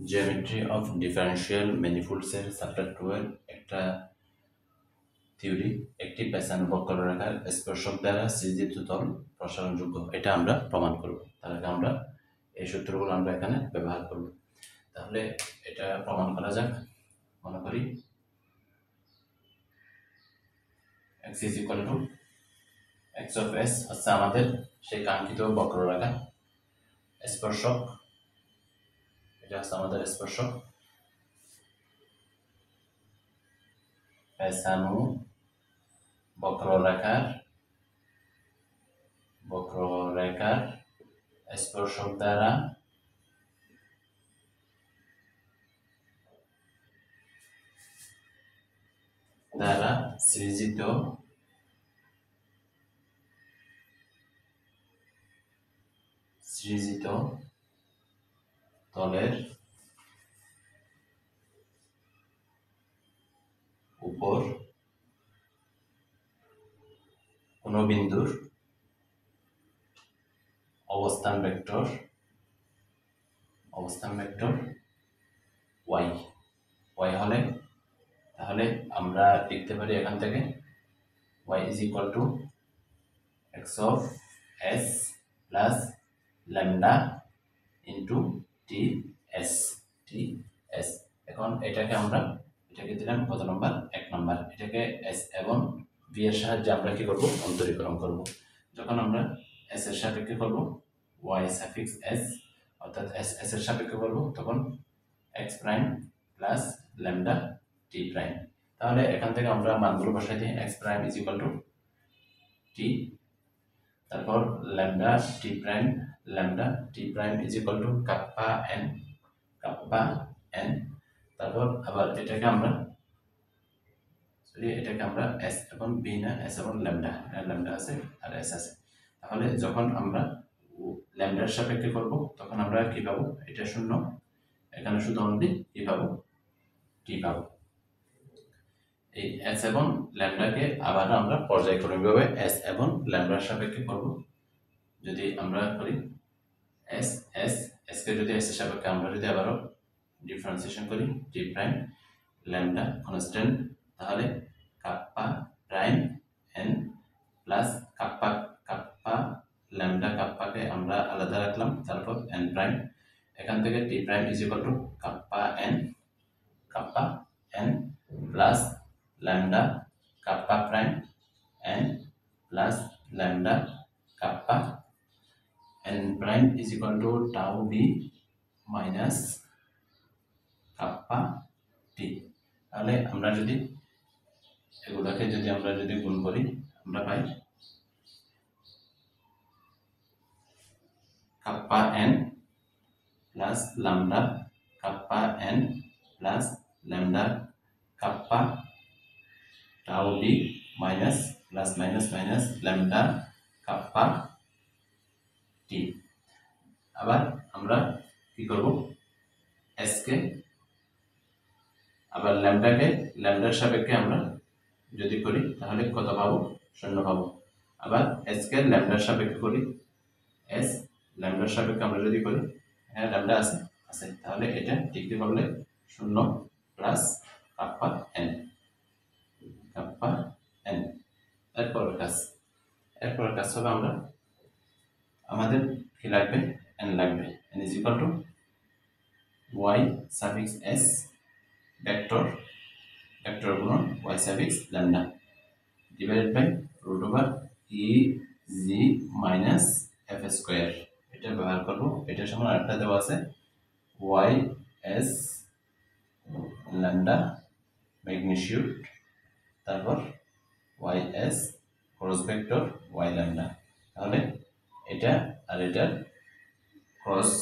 Geometry of differential ম্যানিফোল্ডসের chapter 12 একটা theory. একটি পেঁচানো বক্ররেখার স্পর্শক দ্বারা সৃজিত তল প্রসারণযোগ্য, এটা আমরা প্রমাণ করব। তার আগে আমরা এই সূত্রগুলো আমরা এখানে ব্যবহার করব। তাহলে এটা প্রমাণ করা যাক। মনে করি x is equal to x of s হচ্ছে আমাদের সেই কাঙ্ক্ষিত বক্ররেখা স্পর্শক, এটা হচ্ছে আমাদের স্পর্শক। পেঁচানো বক্ররেখার স্পর্শক দ্বারা সৃজিত তলের উপর কোন বিন্দুর অবস্থান ভেক্টর y হলে, তাহলে আমরা লিখতে পারি এখান থেকে y is equal to x of s plus lambda into ts। এখন এটাকে দিলাম কত নম্বর? 1 নম্বর। এটাকে s এবং v এর সাহায্যে আমরা কি করব? অন্তরীকরণ করব। যখন আমরা s এর সাপেক্ষে করব y সাফিক্স s, অর্থাৎ s এর সাপেক্ষে করব, তখন x prime plus lambda t prime. তাহলে এখান থেকে আমরা মানগুলো বসাই দিই। x prime is equal two t, তারপর lambda t prime is equal to kappa n, তারপর আবার এটাকে আমরা s এবং b না, s এবং ল্যামডা আছে আর s আছে। তাহলে যখন আমরা ল্যামডার সাপেক্ষে করব তখন আমরা কি পাবো? এটা শূন্য, এখানে শুধু অনলি কি পাবো? t পাবো। এই s এবং ল্যামডাকে আবার আমরা পর্যায়ক্রমিকভাবে s এবং ল্যামডার সাপেক্ষে করব। যদি আমরা করি s কে যদি s এর সাপেক্ষে আমরা যদি আবারও ডিফারেন্সিয়েশন করি t প্রাইম ল্যামডা কনস্ট্যান্ট, তাহলে kappa prime n plus kappa lambda, কাপ্পাকে আমরা আলাদা রাখলাম, তারপর n প্রাইম। এখান থেকে t prime is equal to kappa n plus lambda kappa prime n plus lambda kappa n prime is equal to tau b minus kappa t। তাহলে আমরা যদি এগুলোকে আমরা যদি গুণ করি আমরা পাই kappa n plus lambda kappa n plus lambda kappa tau b minus plus minus lambda kappa t। আবার আমরা কি করব? s কে আবার ল্যামডার সাপেক্ষে আমরা যদি করি তাহলে কত পাবো? শূন্য পাবো। আবার s কে ল্যামডার সাপেক্ষে করি, ল্যামডার সাপেক্ষে আমরা যদি করি, হ্যাঁ ল্যামডা আছে, তাহলে এটা লিখতে পারলে শূন্য প্লাস কাপ্পা n। এরপরের কাজ হবে আমরা আমাদের কি লাগবে? n লাগবে। n is equal to y suffix s vector গুণন y suffix lambda divided by root over e z minus f square। এটা ব্যবহার করব। এটার সমান আরেকটা দেওয়া আছে y s lambda ম্যাগনিটিউড, তারপর y s cross vector y lambda। তাহলে এটা আর এটার ক্রস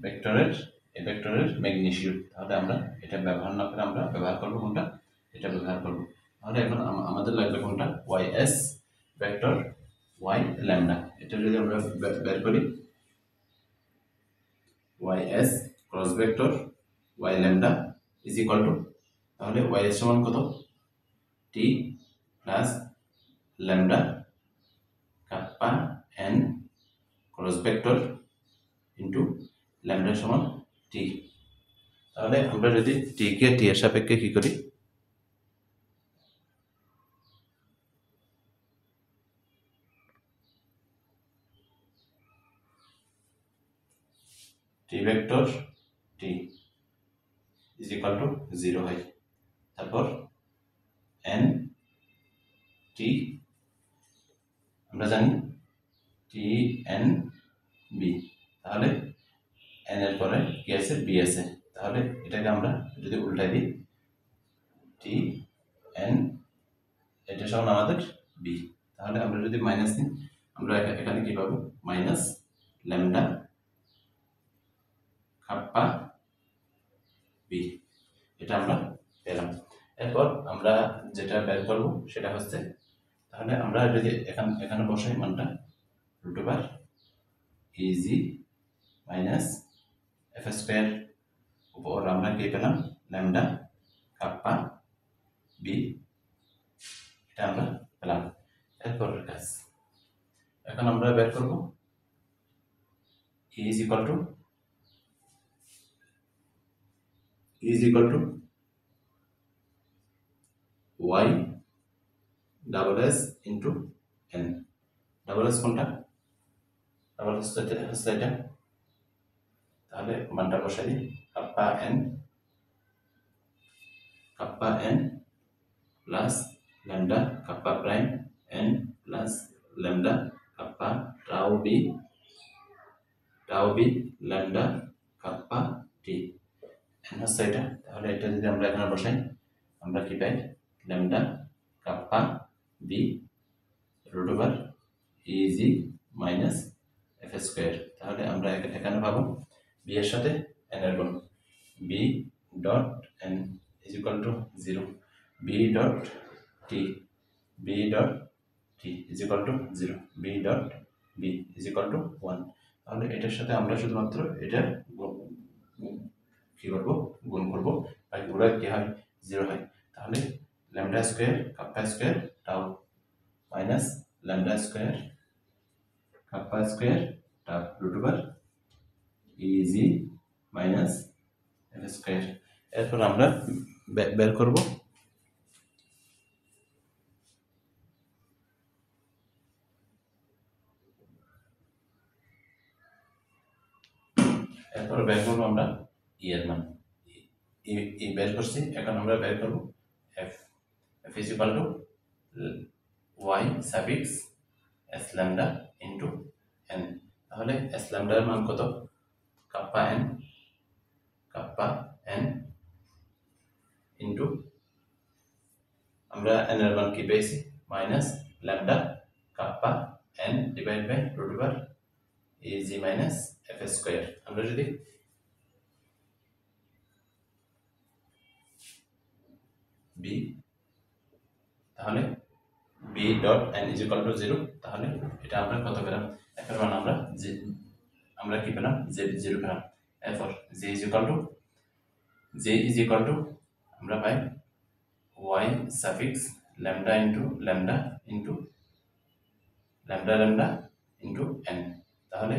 ভেক্টরের ম্যাগনিটিউড। তাহলে আমরা এটা ব্যবহার না করে আমরা ব্যবহার করব কোনটা? এটা ব্যবহার করব। তাহলে এখন আমাদের লাগবে কোনটা? y s vector y lambda। এটা যদি আমরা বের করি y s cross vector y lambda is equal two, তাহলে y এর সমান কত? t plus lambda kappa n cross vector into lambda সমান t। তাহলে আমরা যদি টি কে টি এর সাপেক্ষে কি করি, T vector T is equal to 0 হয়। তারপর এন টি আমরা জানি টি এন বি, তাহলে এন এর পরে কি আছে, বি আছে। তাহলে এটাকে আমরা যদি উল্টাই দিই, টি এন এটা সমান আমাদের বি, তাহলে আমরা যদি মাইনাস নিই, আমরা এখানে কি পাবো, মাইনাস ল্যামডা কাপ্পা বি, এটা আমরা পেলাম। এরপর আমরা যেটা বের করব সেটা হচ্ছে, তাহলে আমরা যদি এখানে বসাই মানটা root over EG minus F square, উপর আমরা কি পেলাম, ল্যামডা কাপ্পা বি, এটা আমরা পেলাম। এরপরের কাজ, এখন আমরা বের করব E is equal to Y double S into N. Double S কোনটা, ডাবল এস হচ্ছে এটা, তাহলে মানটা বসাই দিই, kappa N plus lambda kappa prime N plus lambda kappa tau B lambda kappa T, N হচ্ছে এটা। তাহলে এটা যদি আমরা এখানে বসাই, আমরা কি পাই, lambda kappa B root over EG minus F square. তাহলে আমরা এখানে পাবো বি এর সাথে এন এর গুণ, B dot N is equal to 0, B dot T is equal to 0, B dot B is equal to 1। তাহলে এটার সাথে আমরা শুধুমাত্র এটা কি করবো, গুণ করবো, আর গুণের কি হয়, 0 হয়। তাহলে lambda square kappa square tau minus lambda square kappa square tau root over EG minus F square. এরপর আমরা বের করব আমরা ই এর মান, ই বের করছি, এখন আমরা বের করব F is equal to Y suffix S lambda into N. তাহলে এস ল্যামডার মান কত, কাপ্পা এন ইন্টু, আমরা এন এর মান কি পেয়েছি, minus lambda kappa N divide by root over EG minus F square. আমরা যদি বি, তাহলে B dot N is equal to 0, তাহলে এটা আমরা কত পেলাম, এফ এর মান আমরা কি পেলাম, জে 0 পেলাম। এরপর জে ইজ ইকুয়াল টু আমরা পাই Y suffix lambda into lambda into N. তাহলে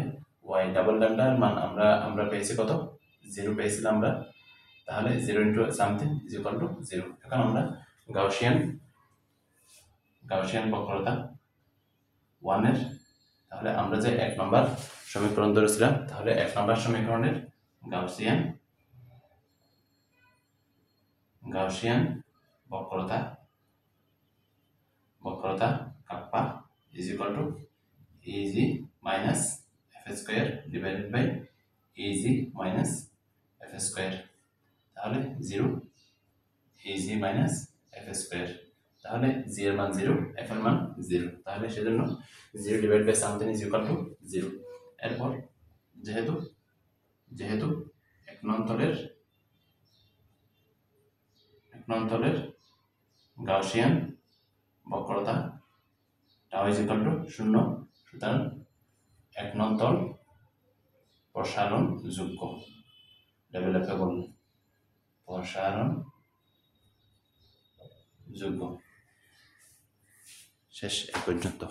ওয়াই ডাবল ল্যামডার মান আমরা পেয়েছি কত, 0 পেয়েছিলাম আমরা, তাহলে 0 into something is equal to 0। এখন আমরা গাউসিয়ান বক্রতা 1 এর, তাহলে আমরা যে 1 নম্বর সমীকরণ ধরেছিলাম, তাহলে 1 নম্বর সমীকরণের গাউসিয়ান বক্রতা kappa is equal to EG minus F square divided by EG minus F square. তাহলে 0 ইজি মাইনাস এফ স্কোয়ার, তাহলে জি এর মান 0, এফ এর মান 0, তাহলে সেজন্য 0 divide by something is equal to 0। এরপর যেহেতু এক নং তলের গাউসিয়ান বক্রতা টাউ ইজ ইকুয়াল টু 0, সুতরাং 1 নং তল প্রসারণ যোগ্য, ডেভেলপেবল প্রসারণ যোগ্য। শেষ, এই পর্যন্ত।